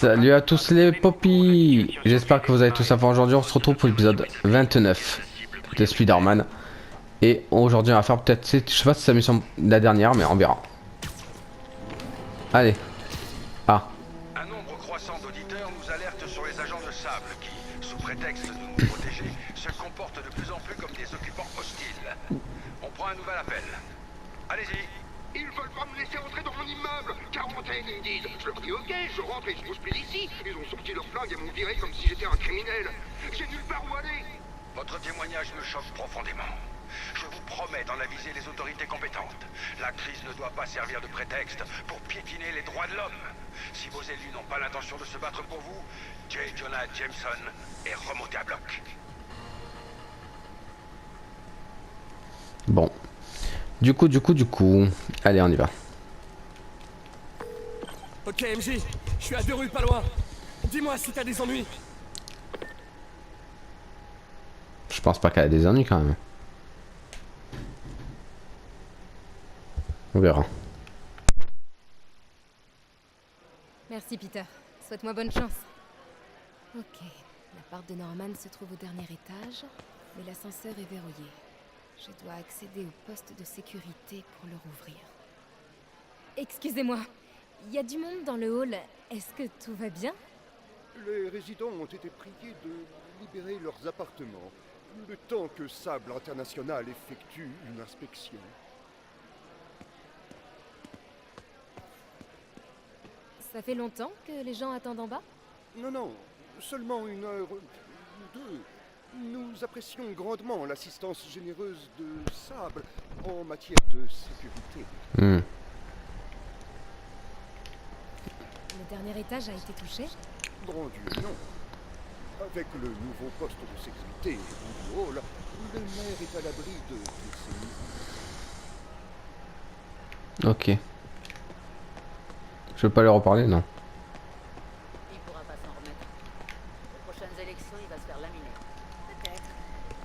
Salut à tous les popis. J'espère que vous allez tous à fond. Aujourd'hui on se retrouve pour l'épisode 29 de Spider-Man. Et aujourd'hui on va faire peut-être, je sais pas si c'est la mission la dernière, mais on verra. Allez. Ah. Un nombre croissant d'auditeurs nous alerte sur les agents de sable qui, sous prétexte de nous protéger, se comportent de plus en plus comme des occupants hostiles. On prend un nouvel appel. Allez-y. Ils veulent pas me laisser entrer dans mon immeuble. Quarantaine, ils me disent. Je leur dis ok, je rentre et je bouge plus d'ici. Ils ont sorti leurs flingues et m'ont viré comme si j'étais un criminel. J'ai nulle part où aller. Votre témoignage me choque profondément. Je vous promets d'en aviser les autorités compétentes. La crise ne doit pas servir de prétexte pour piétiner les droits de l'homme. Si vos élus n'ont pas l'intention de se battre pour vous, J. Jonah Jameson est remonté à bloc. Bon. Du coup. Allez, on y va. Ok MJ, je suis à 2 rues pas loin. Dis-moi si t'as des ennuis. Je pense pas qu'elle a des ennuis quand même. On verra. Merci Peter. Souhaite-moi bonne chance. Ok. L'appart de Norman se trouve au dernier étage, mais l'ascenseur est verrouillé. Je dois accéder au poste de sécurité pour le rouvrir. Excusez-moi, il y a du monde dans le hall. Est-ce que tout va bien? Les résidents ont été priés de libérer leurs appartements. Le temps que Sable International effectue une inspection. Ça fait longtemps que les gens attendent en bas? Non, seulement 1 heure ou 2. Nous apprécions grandement l'assistance généreuse de Sable en matière de sécurité. Hmm. Le dernier étage a été touché? Grand Dieu, non. Avec le nouveau poste de sécurité et du hall, le maire est à l'abri de toutes ces nuisances. Ok. Je veux pas leur reparler, non. Il pourra pas s'en remettre. Aux prochaines élections, il va se faire laminer. Peut-être.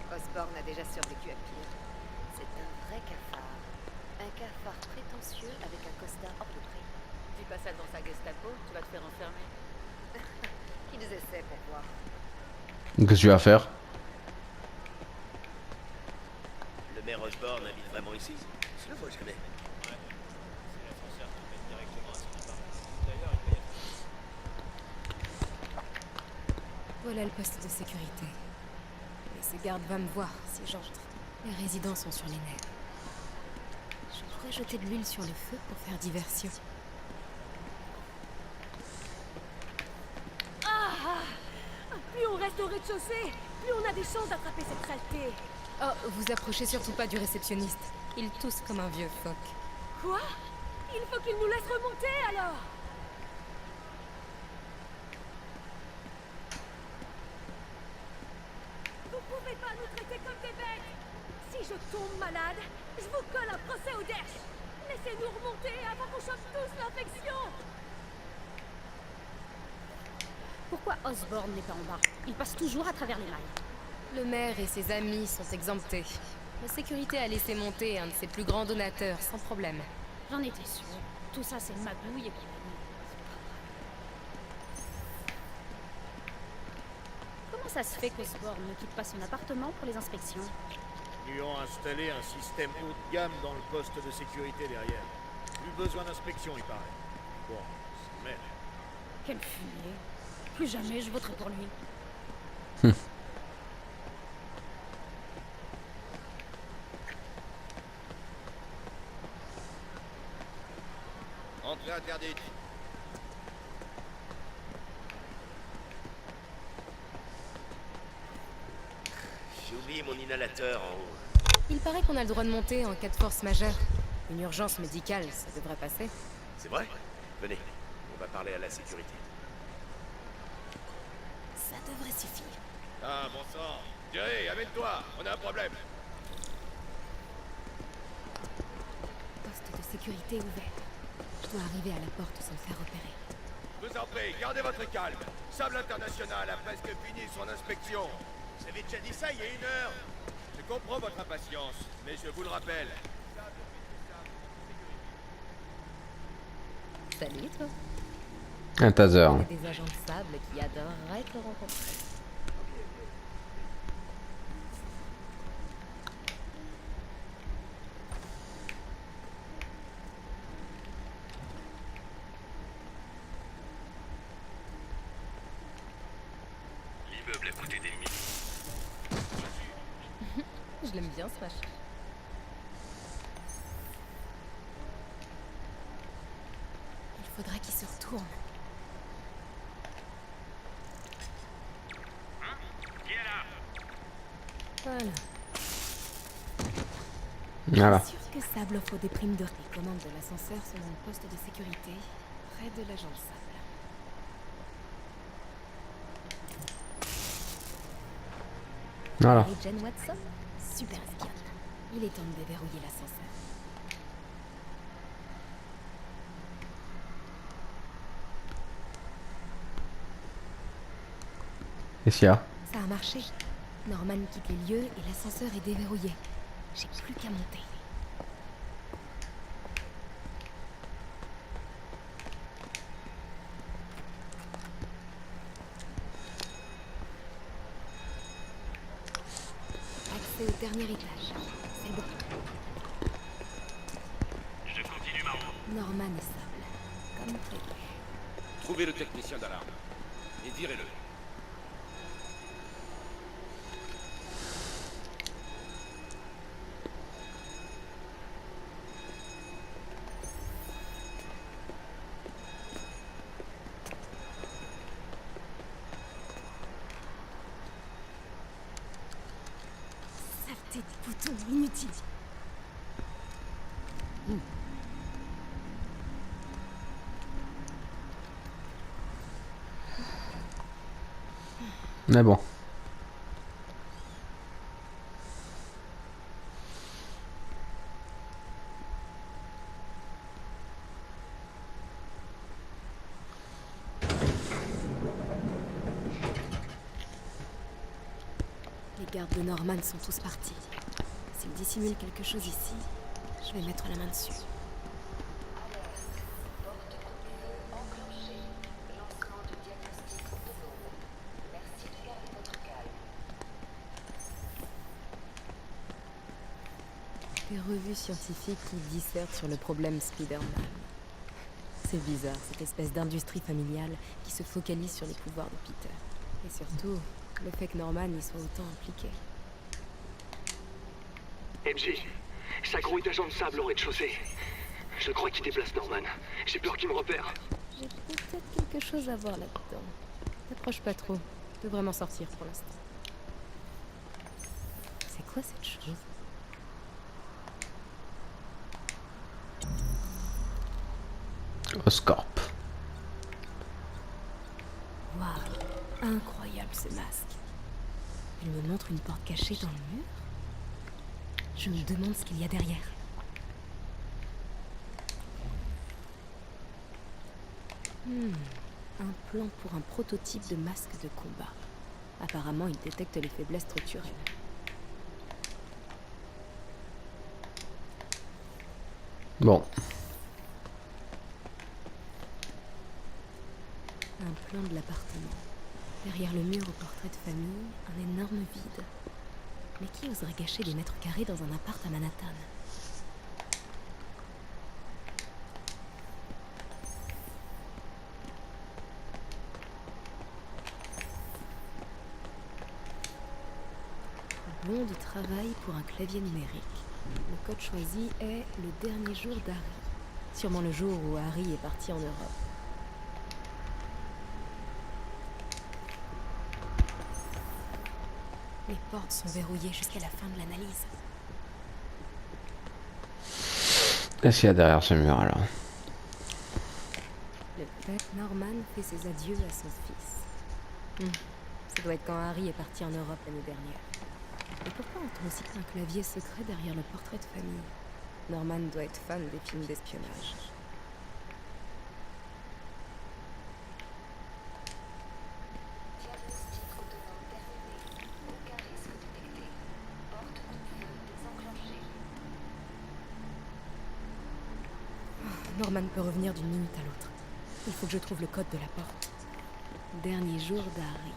Osborne a déjà survécu à pire. C'est un vrai cafard. Un cafard prétentieux avec un costard hors de prix. Dis pas ça dans sa Gestapo, tu vas te faire enfermer. Ils essaient pour voir. Qu'est-ce que tu vas faire? Le maire Osborne habite vraiment ici? Je le vois jamais. Voilà le poste de sécurité. Mais ce garde va me voir si j'entre. Les résidents sont sur les nerfs. Je pourrais jeter de l'huile sur le feu pour faire diversion. Plus on reste au rez-de-chaussée, plus on a des chances d'attraper cette saleté. Oh, vous approchez surtout pas du réceptionniste. Il tousse comme un vieux phoque. Quoi? Il faut qu'il nous laisse remonter alors. Vous pouvez pas nous traiter comme des bêtes. Si je tombe malade, je vous colle un procès au derche. Laissez-nous remonter avant qu'on chope tous l'infection. Pourquoi Osborne n'est pas en bas? Il passe toujours à travers les mailles. Le maire et ses amis sont exemptés. La sécurité a laissé monter un de ses plus grands donateurs sans problème. J'en étais sûre. Tout ça, c'est une magouille et puis... Comment ça se fait qu'Osborne ne quitte pas son appartement pour les inspections? Ils lui ont installé un système haut de gamme dans le poste de sécurité derrière. Plus besoin d'inspection, il paraît. Bon, c'est merde. Quel fumier. Plus jamais je voterai pour lui. Entrée interdite. J'ai oublié mon inhalateur en haut. Il paraît qu'on a le droit de monter en cas de force majeure. Une urgence médicale, ça devrait passer. C'est vrai? Venez, on va parler à la sécurité. Ça devrait suffire. Ah, bon sang. Jerry, amène-toi, on a un problème. Poste de sécurité ouvert. Je dois arriver à la porte sans me faire repérer. Je vous en prie, gardez votre calme. Sable International a presque fini son inspection. Vous avez déjà dit ça il y a 1 heure. Je comprends votre impatience, mais je vous le rappelle. Salut toi. Un taser. Il y a des agents de sable qui adoreraient te rencontrer. L'immeuble à côté d'ennemis. Je l'aime bien ce machin. Il faudrait qu'il se retourne. Voilà. Voilà. Sûr que Sable offre des primes de... Les commandes de l'ascenseur sont dans le poste de sécurité, près de l'agent de Sable. Voilà. Et Jen Watson, super espionne. Il est temps de déverrouiller l'ascenseur. Qu'est-ce qu'il y a? Ça a marché. Norman quitte les lieux et l'ascenseur est déverrouillé. J'ai plus qu'à monter. Accès au dernier étage. C'est bon. Je continue ma route. Norman et Sable. Comme prévu. Trouvez le technicien d'alarme. Et virez-le. Saleté de boutons inutiles. Mais bon. Les gardes de Norman sont tous partis. S'il dissimule quelque chose ici, je vais mettre la main dessus. Des revues scientifiques qui dissertent sur le problème Spider-Man. C'est bizarre, cette espèce d'industrie familiale qui se focalise sur les pouvoirs de Peter. Et surtout, le fait que Norman y soit autant impliqué. MJ, ça grouille d'agents de sable au rez-de-chaussée. Je crois qu'il déplace Norman. J'ai peur qu'il me repère. J'ai peut-être quelque chose à voir là-dedans. T'approches pas trop. Je devrais m'en sortir pour l'instant. C'est quoi cette chose? Oscorp. Waouh, incroyable ce masque. Il me montre une porte cachée dans le mur. Je me demande ce qu'il y a derrière. Un plan pour un prototype de masque de combat. Apparemment, il détecte les faiblesses structurelles. Bon. Un plan de l'appartement. Derrière le mur au portrait de famille, un énorme vide. Mais qui oserait gâcher des mètres carrés dans un appart à Manhattan? Bon du travail pour un clavier numérique. Le code choisi est le dernier jour d'Harry. Sûrement le jour où Harry est parti en Europe. Les portes sont verrouillées jusqu'à la fin de l'analyse. Qu'est-ce qu'il y a derrière ce mur alors? Le père Norman fait ses adieux à son fils. Ça doit être quand Harry est parti en Europe l'année dernière. Et pourquoi on aussi un clavier secret derrière le portrait de famille? Norman doit être fan des films d'espionnage. Norman peut revenir d'une minute à l'autre. Il faut que je trouve le code de la porte. Dernier jour d'Harry.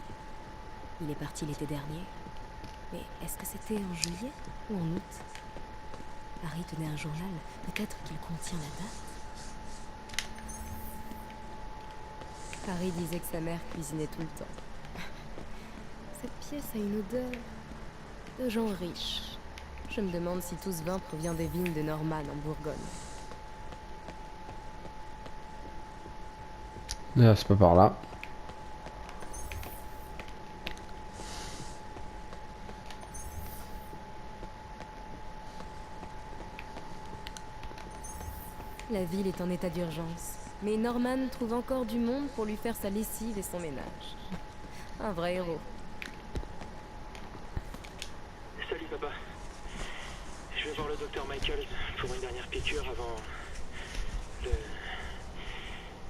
Il est parti l'été dernier. Mais est-ce que c'était en juillet ou en août? Harry tenait un journal. Peut-être qu'il contient la date. Harry disait que sa mère cuisinait tout le temps. Cette pièce a une odeur de gens riches. Je me demande si tout ce vin provient des vignes de Norman en Bourgogne. Ah, c'est pas par là. La ville est en état d'urgence. Mais Norman trouve encore du monde pour lui faire sa lessive et son ménage. Un vrai héros. Salut papa. Je vais voir le docteur Michael pour une dernière piqûre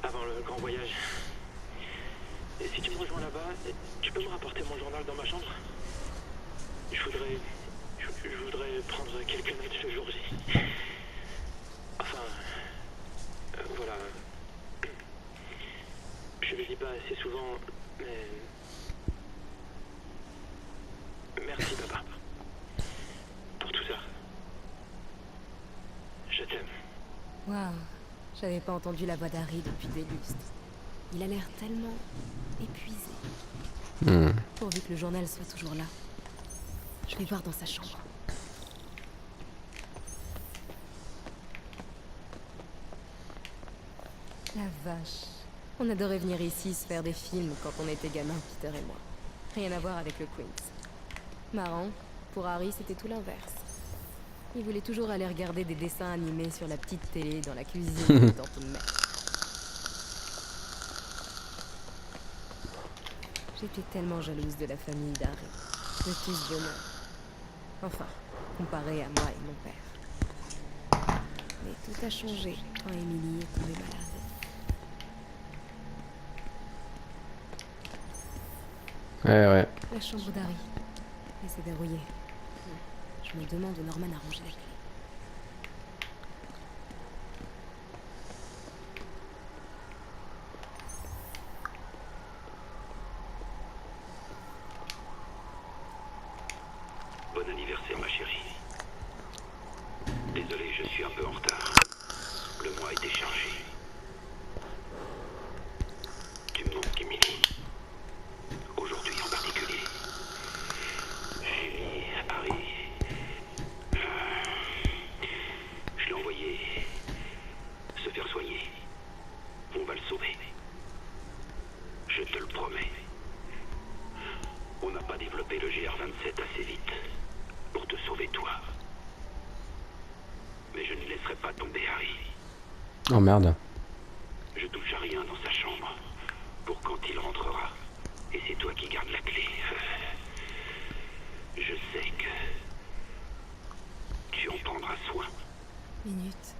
avant le grand voyage. Et si tu me rejoins là-bas, tu peux me rapporter mon journal dans ma chambre? Je voudrais prendre quelques notes ce jour-ci. Enfin, voilà. Je le lis pas assez souvent, mais... Merci papa. Pour tout ça. Je t'aime. Waouh, j'avais pas entendu la voix d'Harry depuis des lustres. Il a l'air tellement épuisé. Pourvu que le journal soit toujours là. Je vais voir dans sa chambre. La vache. On adorait venir ici se faire des films quand on était gamin, Peter et moi. Rien à voir avec le Queens. Marrant, pour Harry c'était tout l'inverse. Il voulait toujours aller regarder des dessins animés sur la petite télé dans la cuisine de tante May. J'étais tellement jalouse de la famille d'Harry, de tout ce bonheur. Enfin, comparé à moi et mon père. Mais tout a changé quand Emily est tombée malade. Ouais. La chambre d'Harry. Et c'est verrouillé. Je me demande où Norman a rangé la clé. Bon anniversaire, ma chérie. Désolé, je suis un peu en retard. Le mois a été chargé. Tu me manques, Emily. Aujourd'hui en particulier. Julie, Harry. Je l'ai envoyé se faire soigner. On va le sauver. Je te le promets. On n'a pas développé le GR27 assez vite pour te sauver toi. Mais je ne laisserai pas tomber Harry. Oh merde. Je touche à rien dans sa chambre pour quand il rentrera. Et c'est toi qui gardes la clé. Je sais que tu en prendras soin. Minute.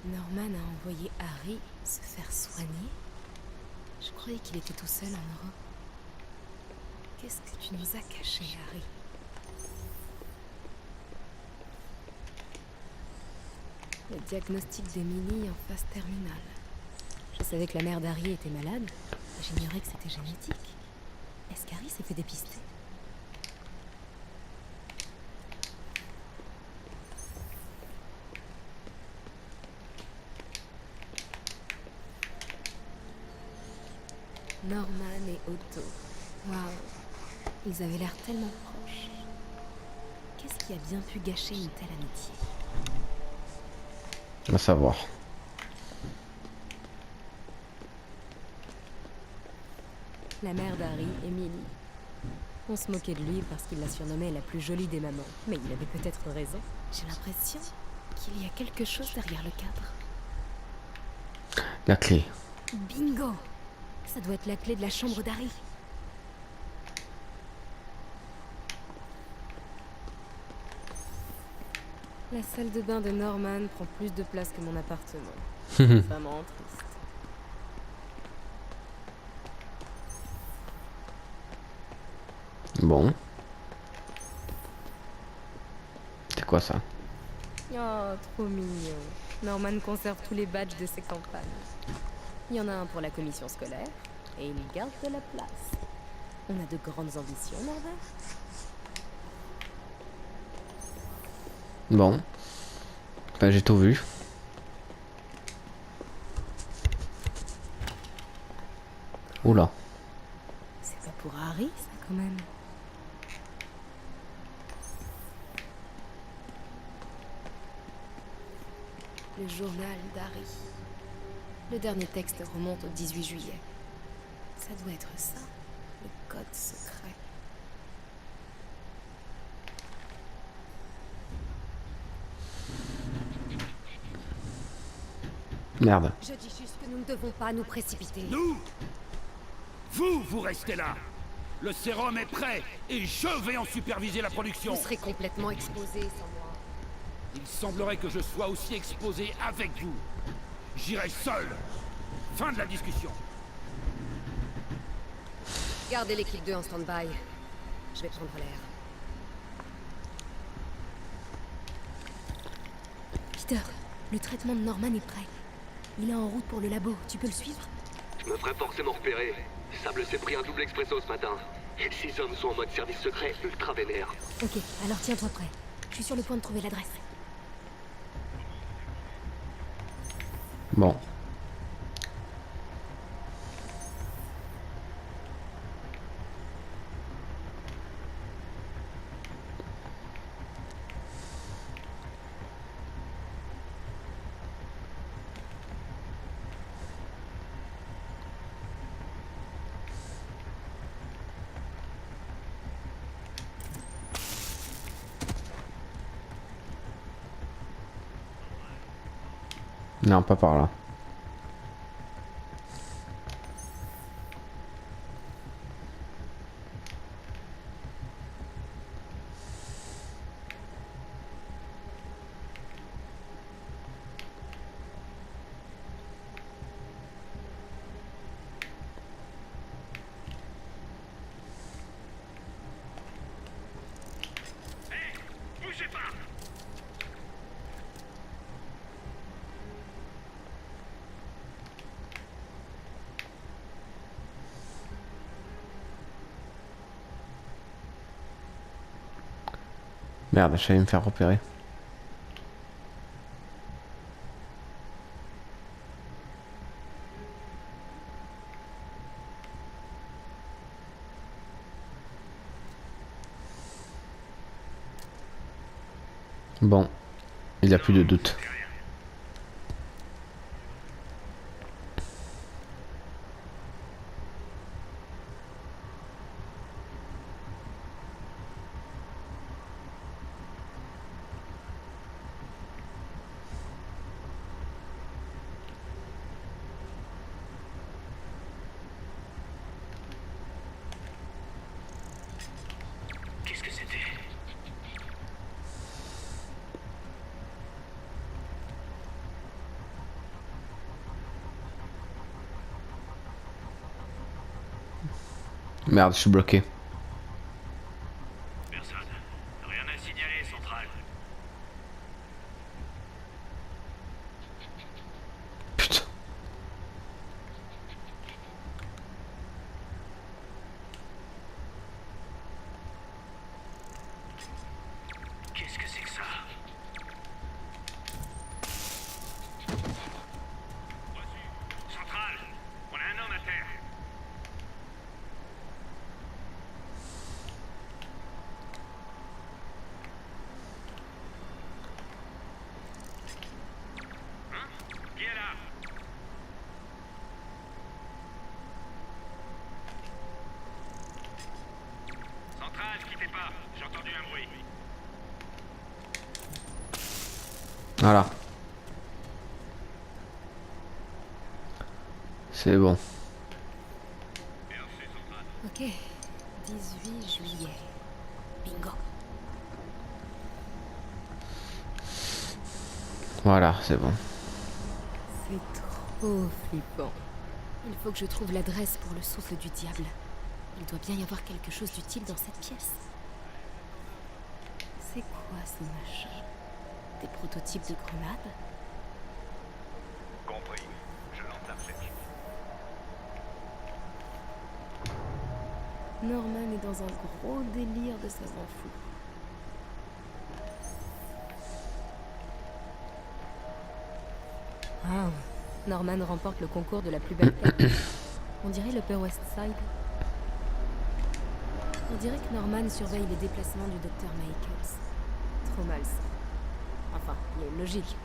Norman a envoyé Harry se faire soigner? Je croyais qu'il était tout seul en Europe. Qu'est-ce que tu nous as caché, Harry? Le diagnostic d'Emily en phase terminale. Je savais que la mère d'Harry était malade, mais j'ignorais que c'était génétique. Est-ce qu'Harry s'est fait dépister? Norman et Otto. Waouh, ils avaient l'air tellement proches. Qu'est-ce qui a bien pu gâcher une telle amitié? À savoir. La mère d'Harry, Emily. On se moquait de lui parce qu'il la surnommait la plus jolie des mamans. Mais il avait peut-être raison. J'ai l'impression qu'il y a quelque chose derrière le cadre. La clé. Bingo! Ça doit être la clé de la chambre d'Harry. La salle de bain de Norman prend plus de place que mon appartement. Vraiment triste. Bon. C'est quoi ça? Oh, trop mignon. Norman conserve tous les badges de ses campagnes. Il y en a un pour la commission scolaire, et il garde de la place. On a de grandes ambitions, Norbert. Bon. Ben, j'ai tout vu. Oula. C'est pas pour Harry, ça, quand même. Le journal d'Harry. Le dernier texte remonte au 18 juillet. Ça doit être ça, le code secret. Merde. Je dis juste que nous ne devons pas nous précipiter. Nous? Vous restez là. Le sérum est prêt et je vais en superviser la production. Vous serez complètement exposé sans moi. Il semblerait que je sois aussi exposé avec vous. J'irai seul. Fin de la discussion. Gardez l'équipe 2 en stand-by. Je vais prendre l'air. Peter, le traitement de Norman est prêt. Il est en route pour le labo. Tu peux le suivre? Je me ferai forcément repérer. Sable s'est pris un double expresso ce matin. Et 6 hommes sont en mode service secret ultra vénère. Ok, alors tiens-toi prêt. Je suis sur le point de trouver l'adresse. Bon. Non, pas par là. Bougez pas. Merde, je vais me faire repérer. Bon, il n'y a plus de doute. Qu'est-ce que c'était? Merde, je suis bloqué. Personne. Rien à signaler, centrale. Putain. Qu'est-ce que c'est que ça? Centrale, on a un homme à terre. Qui est là? Centrale, quittez pas. J'ai entendu un bruit. Voilà. C'est bon. Ok, 18 juillet. Bingo. Voilà, c'est bon. C'est trop flippant. Il faut que je trouve l'adresse pour le souffle du diable. Il doit bien y avoir quelque chose d'utile dans cette pièce. C'est quoi ces machins? Des prototypes de grenades? Compris. Je lance la flèche. Norman est dans un gros délire de savant fou. Wow. Norman remporte le concours de la plus belle tête. On dirait l'Upper West Side. On dirait que Norman surveille les déplacements du docteur Michaels. Trop mal ça. Enfin, il y a une logique.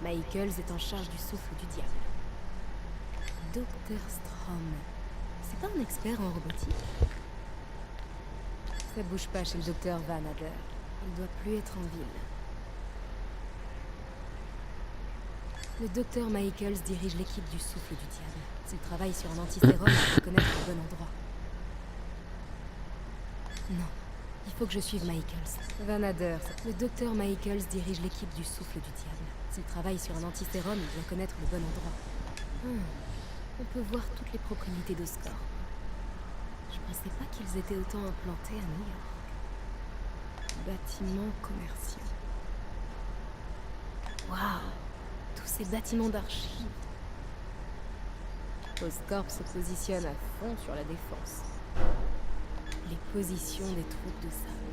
Michaels est en charge du souffle du diable. Dr. Strom. C'est pas un expert en robotique? Ça bouge pas chez le docteur Van Adder. Il doit plus être en ville. Le docteur Michaels dirige l'équipe du souffle du diable. S'il travaille sur un antisérum, il doit connaître le bon endroit. Non, il faut que je suive Michaels. Van Adder, le docteur Michaels dirige l'équipe du souffle du diable. S'il travaille sur un antisérum, il doit connaître le bon endroit. On peut voir toutes les propriétés d'Oscorp. Je pensais pas qu'ils étaient autant implantés à New York. Bâtiments commerciaux. Waouh! Tous ces bâtiments d'archives. Oscorp se positionne à fond sur la défense. Les positions des troupes de sable.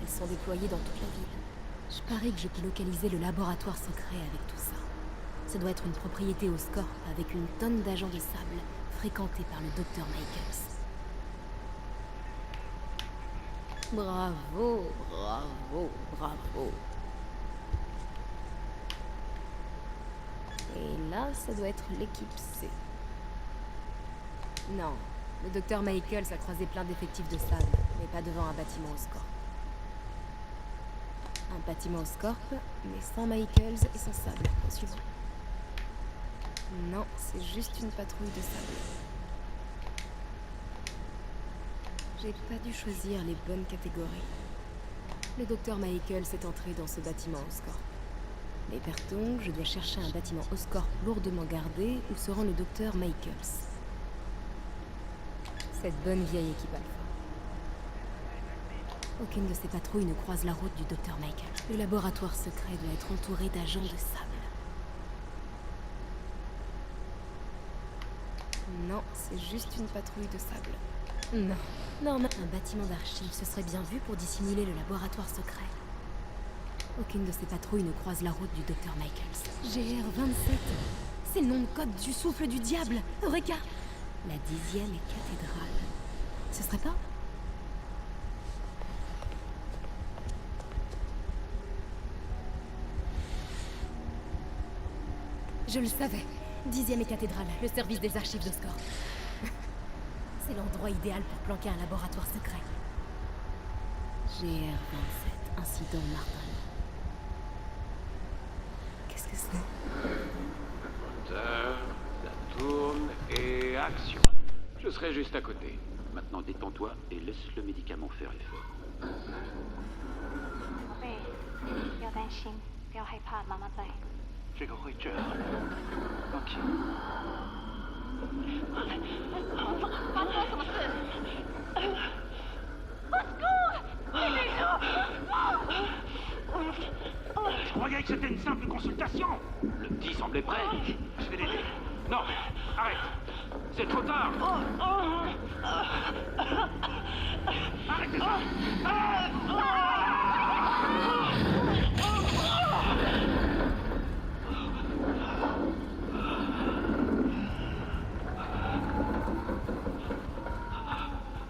Elles sont déployées dans toute la ville. Je parie que je peux localiser le laboratoire secret avec tout ça. Ça doit être une propriété Oscorp avec une tonne d'agents de sable fréquentés par le docteur Michaels. Bravo, bravo, bravo. Et là, ça doit être l'équipe C. Non, le docteur Michaels a croisé plein d'effectifs de sable, mais pas devant un bâtiment Oscorp. Un bâtiment Oscorp, mais sans Michaels et sans sable. Suivant. Non, c'est juste une patrouille de sable. J'ai pas dû choisir les bonnes catégories. Le docteur Michaels est entré dans ce bâtiment Oscorp. Mais partons, je dois chercher un bâtiment Oscorp lourdement gardé où se rend le docteur Michaels. Cette bonne vieille équipe alpha. Aucune de ces patrouilles ne croise la route du docteur Michaels. Le laboratoire secret doit être entouré d'agents de sable. Non, c'est juste une patrouille de sable. Non. Non, un bâtiment d'archives, ce serait bien vu pour dissimuler le laboratoire secret. Aucune de ces patrouilles ne croise la route du docteur Michaels. GR-27, c'est le nom de code du souffle du diable. Eureka! La 10e est cathédrale. Ce serait pas? Je le savais. 10e et cathédrale, le service des archives d'Oscorp. C'est l'endroit idéal pour planquer un laboratoire secret. GR-27, incident Martin. Qu'est-ce que c'est? Moteur, la tourne et action. Je serai juste à côté. Maintenant détends-toi et laisse le médicament faire l'effort. 要担心，不要害怕，妈妈在。这个会这样。OK。发生什么事？马斯克，你没事？ Je croyais que c'était une simple consultation. Le petit semblait prêt. Je vais l'aider. Non, arrête. C'est trop tard. Arrêtez ça.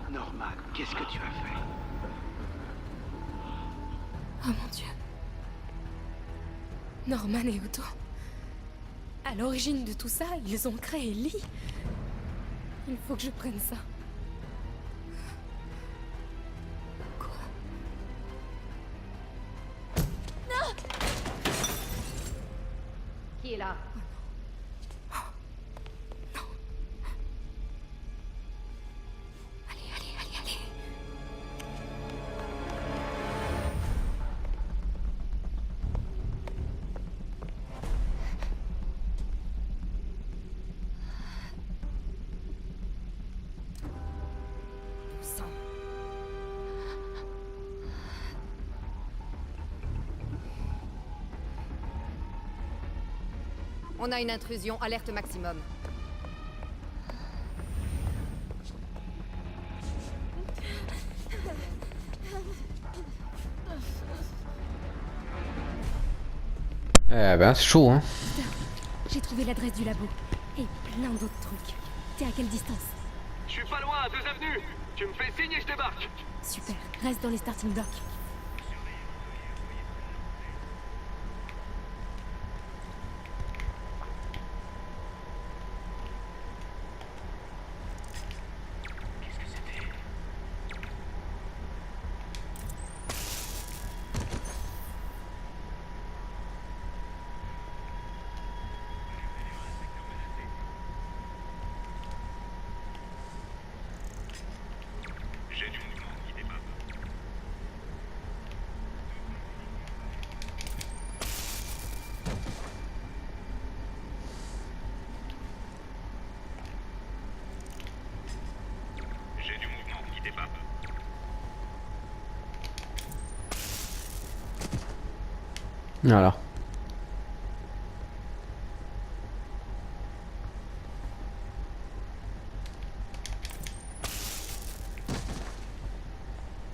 Norman, qu'est-ce que tu as fait? Oh mon Dieu. Norman et Otto. À l'origine de tout ça, ils ont créé Lee. Il faut que je prenne ça. Quoi? Non! Qui est là? Allez. Sang. On a une intrusion, alerte maximum. Eh ben, c'est chaud, hein. J'ai trouvé l'adresse du labo. Et plein d'autres trucs. T'es à quelle distance? Je suis pas loin, à 2 avenues. Tu me fais signe et je débarque. Super, reste dans les starting blocks. Voilà.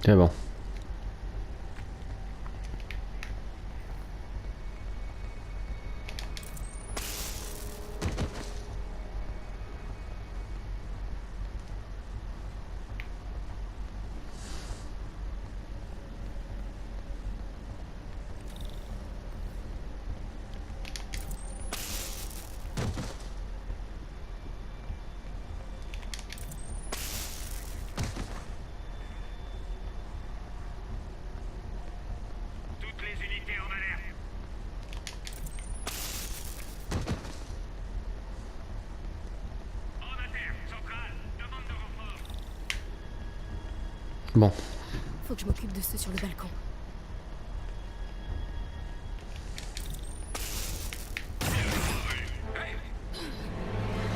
C'est bon. Bon. Faut que je m'occupe de ceux sur le balcon.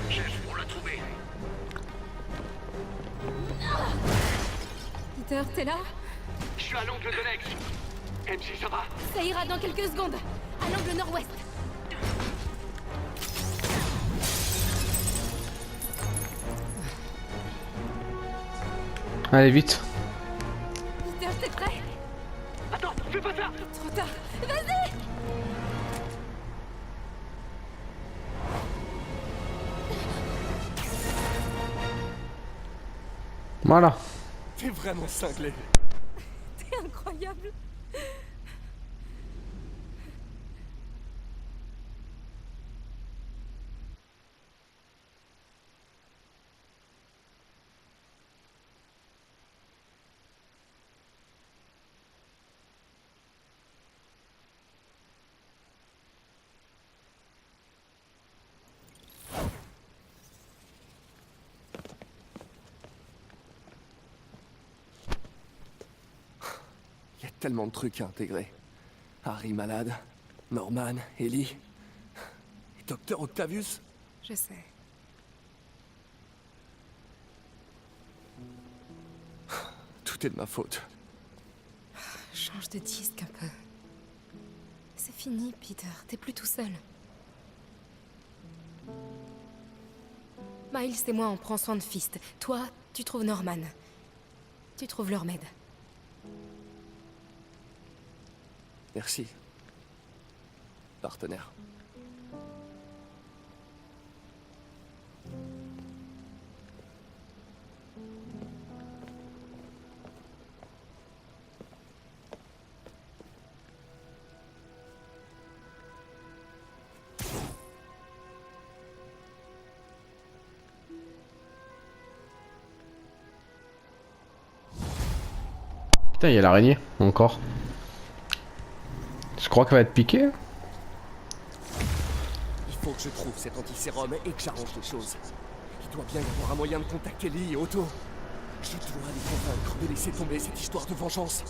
Chef, on l'a trouvé. Peter, t'es là? Je suis à l'angle de l'ex. MC, ça va? Ça ira dans quelques secondes. À l'angle nord-ouest. Allez, vite. Peter, t'es prêt? Attends, fais pas ça! Trop tard. Vas-y! Voilà. T'es vraiment cinglé. T'es incroyable. Il y a tellement de trucs à intégrer. Harry malade, Norman, Ellie, et Docteur Octavius. Je sais. Tout est de ma faute. Change de disque un peu. C'est fini, Peter. T'es plus tout seul. Miles et moi, on prend soin de Fist. Toi, tu trouves Norman. Tu trouves leur remède. Merci. Partenaire. Putain, il y a l'araignée, encore. Je crois qu'elle va être piquée. Il faut que je trouve cet antisérum et que j'arrange les choses. Il doit bien y avoir un moyen de contacter Lee et Otto. Je dois les convaincre de laisser tomber cette histoire de vengeance.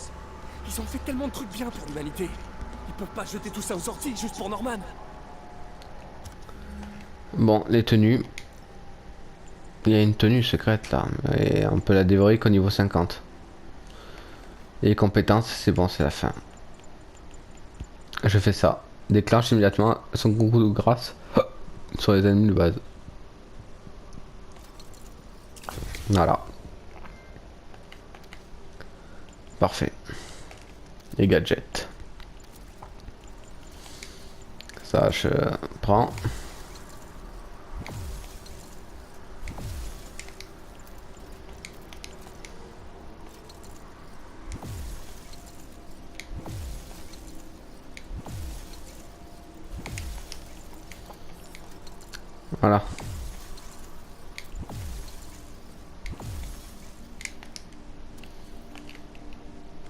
Ils ont fait tellement de trucs bien pour l'humanité. Ils peuvent pas jeter tout ça aux orties juste pour Norman. Bon, les tenues. Il y a une tenue secrète là. Et on peut la dévorer qu'au niveau 50. Et les compétences, c'est bon, c'est la fin. Je fais ça. Déclenche immédiatement son concours de grâce sur les ennemis de base. Voilà. Parfait. Les gadgets. Ça, je prends. Voilà.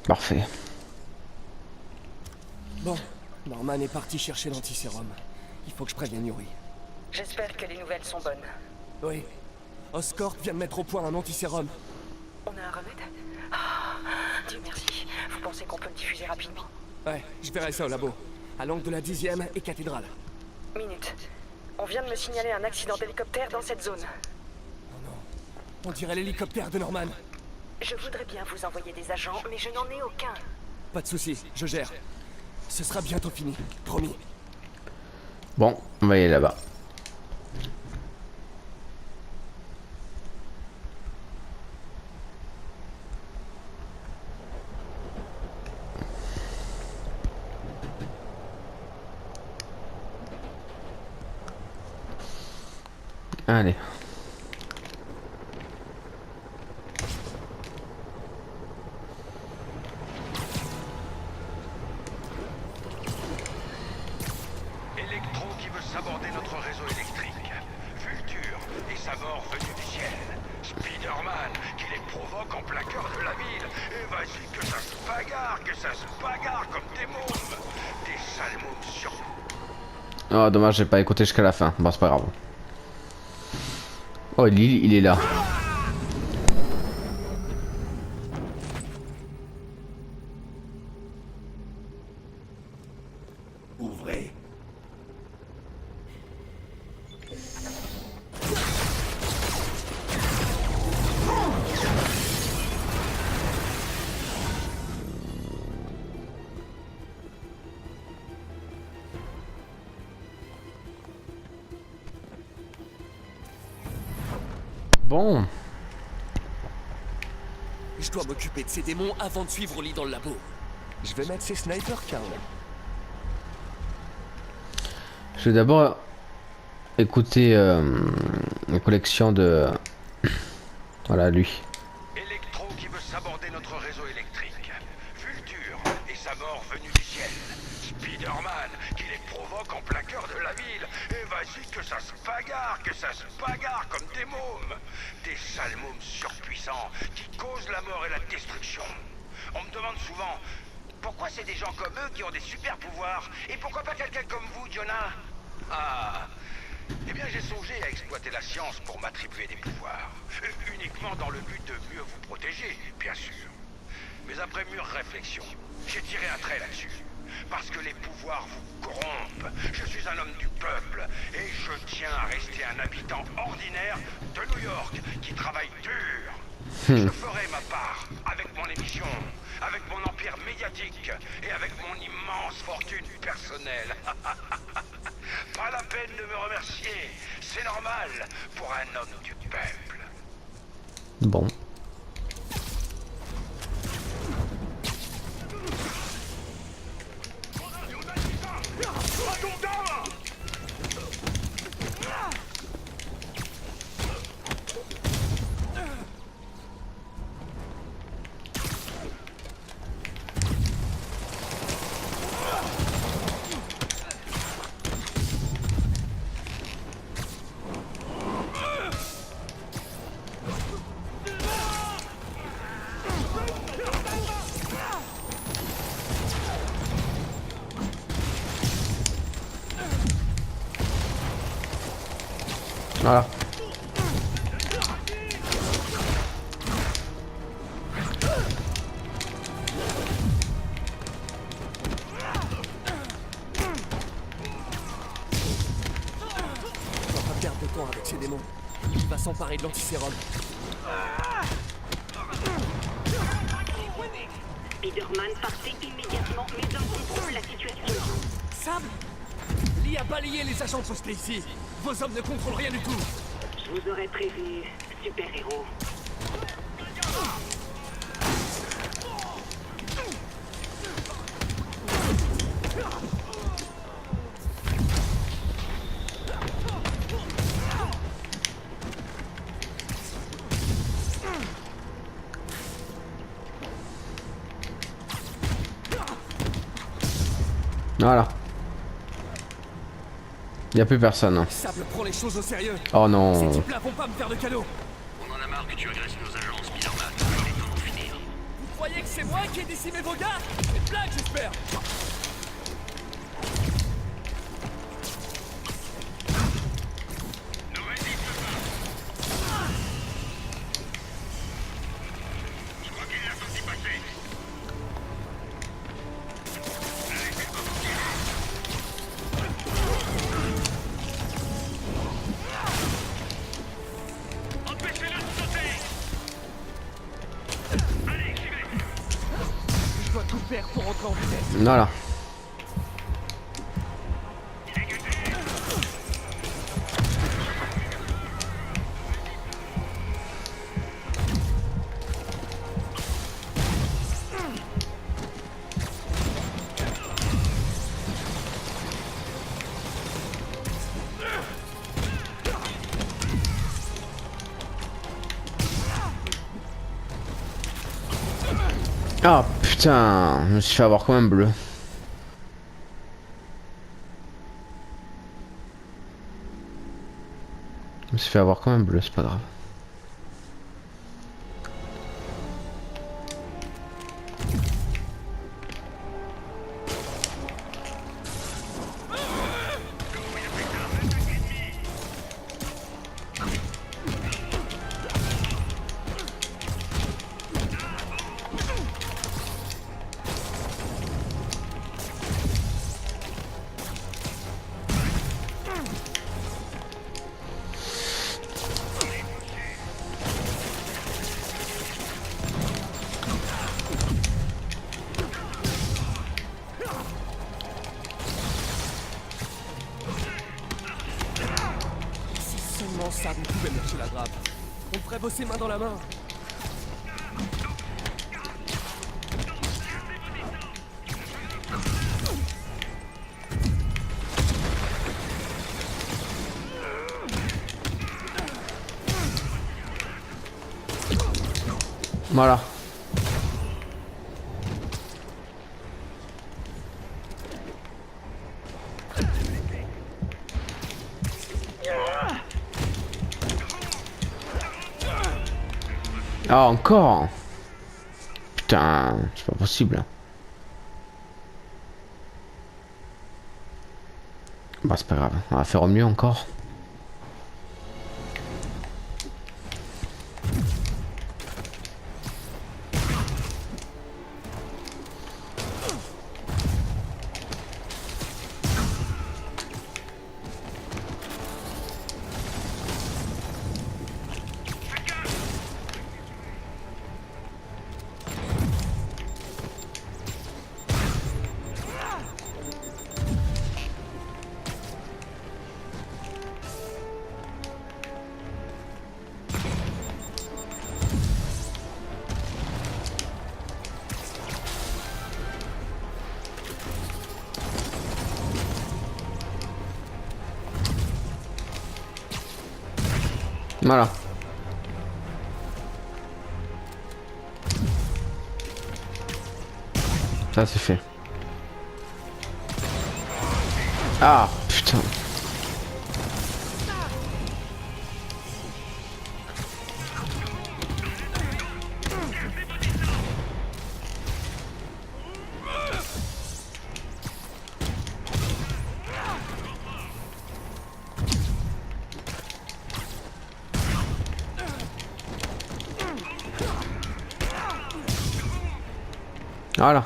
Parfait. Bon, Norman est parti chercher l'antisérum. Il faut que je prévienne Yuri. J'espère que les nouvelles sont bonnes. Oui. Oscorp vient de mettre au point un antisérum. On a un remède? Dieu merci. Vous pensez qu'on peut le diffuser rapidement? Ouais, je verrai ça au labo. À l'angle de la 10e et cathédrale. Minute. On vient de me signaler un accident d'hélicoptère dans cette zone. Oh non. On dirait l'hélicoptère de Norman. Je voudrais bien vous envoyer des agents, mais je n'en ai aucun. Pas de soucis, je gère. Ce sera bientôt fini, promis. Bon, on va y aller là-bas. Allez. Electro qui veut saborder notre réseau électrique. Vulture et sa mort venue du ciel. Spider-Man qui les provoque en plein cœur de la ville. Et vas-y que ça se bagarre comme des mômes. Des sales mômes sur... Oh, dommage, j'ai pas écouté jusqu'à la fin. Bon, c'est pas grave. Oh, il est là. Ouvrez. Bon. Je dois m'occuper de ces démons avant de suivre Lee dans le labo. Je vais mettre ces snipers calmes. Je vais d'abord écouter la collection de... Voilà, lui. Electro qui veut saborder notre réseau électrique. Vulture et sa mort venue du ciel. Spider-Man qui les provoque en plein cœur de la ville. Et vas-y que ça se bagarre comme des mômes. Des sales mômes surpuissants qui causent la mort et la destruction. On me demande souvent, pourquoi c'est des gens comme eux qui ont des super pouvoirs? Et pourquoi pas quelqu'un comme vous, Jonah? Ah, eh bien j'ai songé à exploiter la science pour m'attribuer des pouvoirs. Uniquement dans le but de mieux vous protéger, bien sûr. Mais après mûre réflexion, j'ai tiré un trait là-dessus. Parce que les pouvoirs vous corrompent. Je suis un homme du peuple et je tiens à rester un habitant ordinaire de New York qui travaille dur. Je ferai ma part avec mon émission, avec mon empire médiatique et avec mon immense fortune personnelle. Pas la peine de me remercier, c'est normal pour un homme du peuple. Bon. Voilà. On va pas perdre de temps avec ces démons. Il va s'emparer de l'antisérum. Spider-Man, partez immédiatement, mes hommes contrôlent la situation. Sable, Lee a balayé les agents postés ici. Vos hommes ne contrôlent rien du tout. Je vous aurais prévenu, super-héros. Voilà. Y a plus personne. Sable prend les choses au sérieux. Oh non. Ces types-là vont pas me faire de cadeaux. On en a marre que tu agresses nos agents, Spider-Man. Il est temps d'en finir. Vous croyez que c'est moi qui ai décimé vos gars? C'est une blague, j'espère. Je dois tout faire pour rentrer en vitesse. Voilà. Ah putain, je me suis fait avoir comme un bleu. Je me suis fait avoir comme un bleu, c'est pas grave. Seulement ça, vous pouvez me lâcher la grappe. On ferait bosser main dans la main. Voilà. Ah encore. Putain, c'est pas possible. Bah c'est pas grave, on va faire au mieux encore. Voilà. Ça c'est fait. Ah putain. Voilà.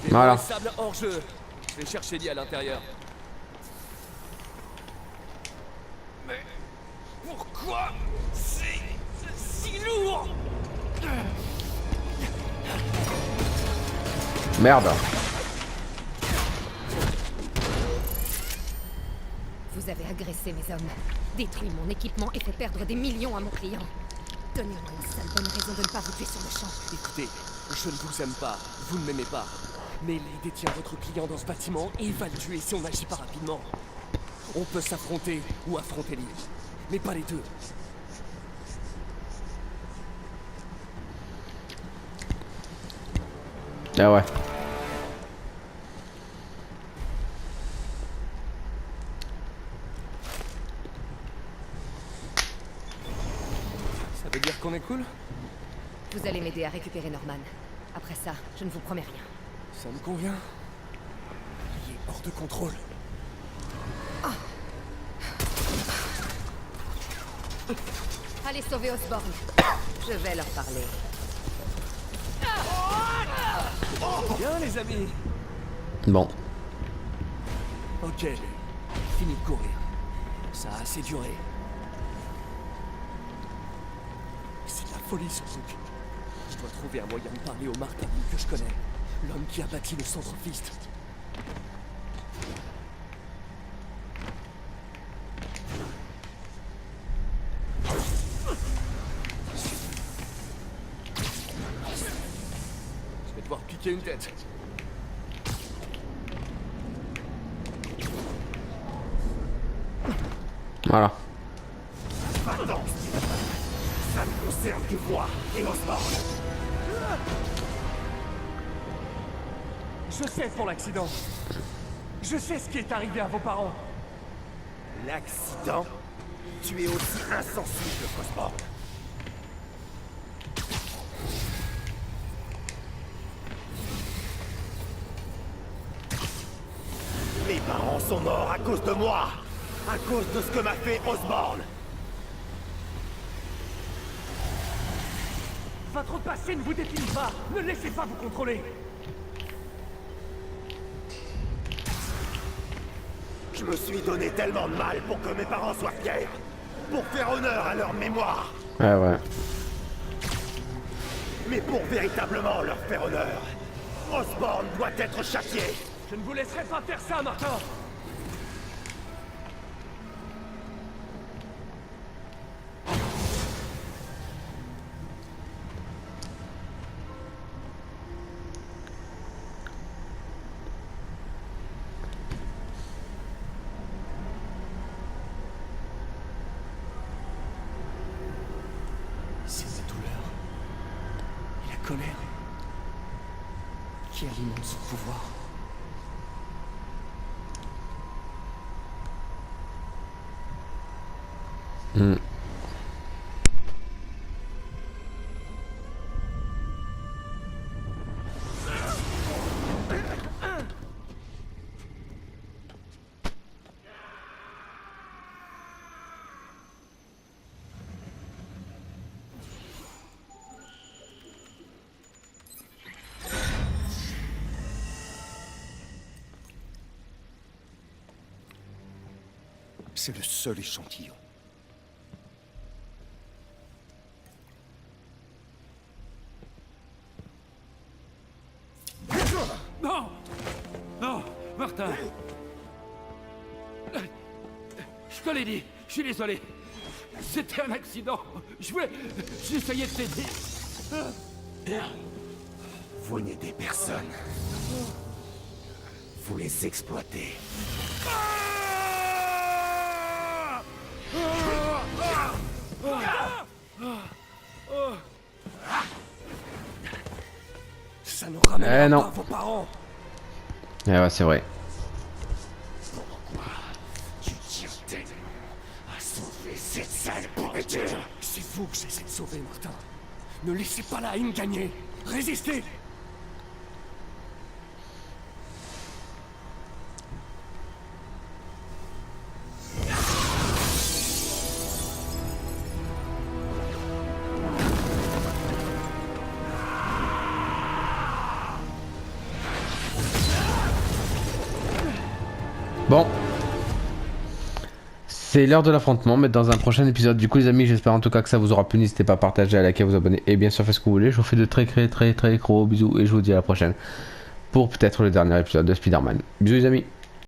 Voilà. Sable hors jeu. Je vais chercher Lee à l'intérieur. Mais pourquoi c'est si lourd? Merde. Vous avez agressé mes hommes, détruit mon équipement et fait perdre des millions à mon client. Donnez-moi une seule bonne raison de ne pas vous tuer sur le champ. Écoutez, je ne vous aime pas, vous ne m'aimez pas. Mais Lee détient votre client dans ce bâtiment et va le tuer si on n'agit pas rapidement. On peut s'affronter ou affronter Lee, mais pas les deux. Ah ouais. Ça veut dire qu'on est cool? Vous allez m'aider à récupérer Norman. Après ça, je ne vous promets rien. Ça me convient. Il est hors de contrôle. Allez sauver Osborn. Je vais leur parler. Bien les amis. Bon. Ok, fini de courir. Ça a assez duré. C'est de la folie ce truc. Je dois trouver un moyen de parler au Martin que je connais. L'homme qui a bâti le centre Fist. Je vais devoir piquer une tête. Voilà. Attends, ça me concerne que moi et Osborn. Je sais pour l'accident. Je sais ce qui est arrivé à vos parents. L'accident? Tu es aussi insensible qu'Osborn. Mes parents sont morts à cause de moi. À cause de ce que m'a fait Osborn. Votre passé ne vous définit pas. Ne laissez pas vous contrôler. Je me suis donné tellement de mal pour que mes parents soient fiers. Pour faire honneur à leur mémoire. Ouais, ouais. Mais pour véritablement leur faire honneur, Osborn doit être châtié. Je ne vous laisserai pas faire ça, Martin. C'est la douleur et la colère qui alimentent son pouvoir. C'est le seul échantillon. Non! Non, Martin! Je te l'ai dit, je suis désolé. C'était un accident. J'essayais de t'aider. Vous n'aidez personne. Vous les exploitez. Ça nous ramène non. pas vos parents. Ouais, c'est vrai. Pourquoi tu tiens tellement à sauver cette sale pourriture? C'est vous que j'essaie de sauver, Martin. Ne laissez pas la haine gagner. Résistez. Bon. C'est l'heure de l'affrontement, mais dans un prochain épisode. Du coup les amis, j'espère en tout cas que ça vous aura plu. N'hésitez pas à partager, à liker, à vous abonner et bien sûr faites ce que vous voulez. Je vous fais de très gros bisous et je vous dis à la prochaine pour peut-être le dernier épisode de Spider-Man. Bisous les amis.